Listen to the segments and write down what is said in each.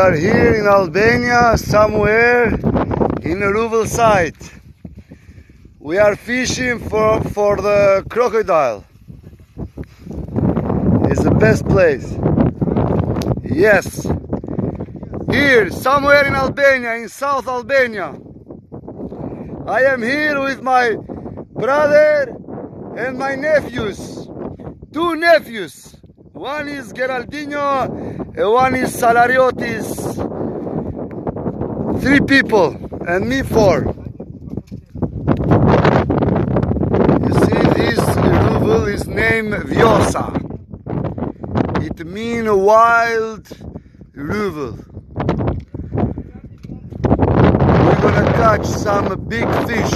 are here in Albania, somewhere in a rural site. We are fishing for the crocodile. It's the best place. Yes. Here, somewhere in Albania, in South Albania. I am here with my brother and my nephews. Two nephews. One is Geraldino and one is Salariotis. 3 people and me 4. You see, this ruvel is named Vjosa. It means wild ruvel. We're gonna catch some big fish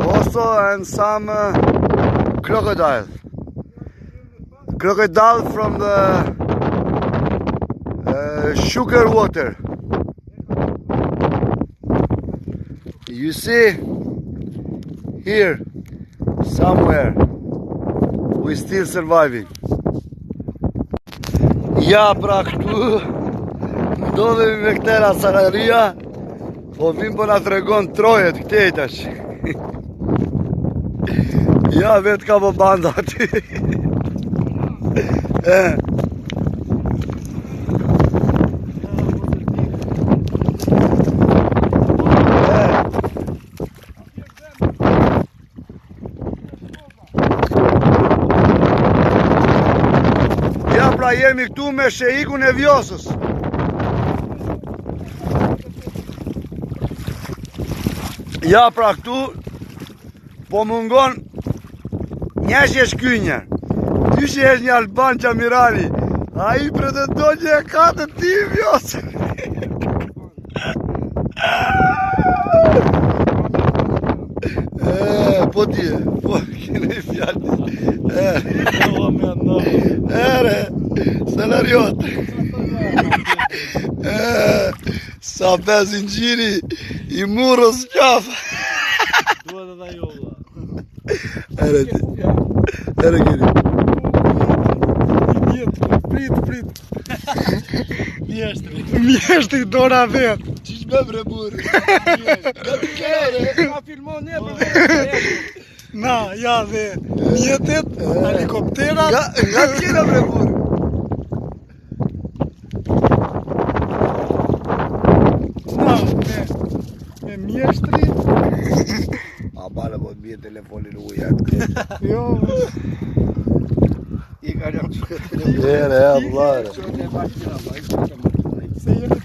also and some crocodile. Crocodile from the sugar water. You see, here, somewhere, we still surviving. Ja, pra këtu, ndodhemi me këtera Salaria, po vim po na tregon trojet këtej tash. Ja, vetë ka po banda aty. Ja, pra jemi këtu me shejikun e Vjosës. Ja, pra këtu po mungon njëshje shkynja. Dyshe është një Alban Qamirani. A I pretendon që e ka të ti Vjosë. Po ti e, po kene I fjallë. Ere, Salariot. Sa bezin gjiri I murës qafa. Duhet edhe jo vlla. Ere ti. Ere kiri. Prit. Mjeshtri dora vet. Qish me bre burë? Ka filmon ne për na, ja dhe mjetet, helikopterat. Nga kjena bre burë? Na, me mjeshtri. A bale po të bje telefonin ujat. Jo. Ere, ja, blare. Se jemi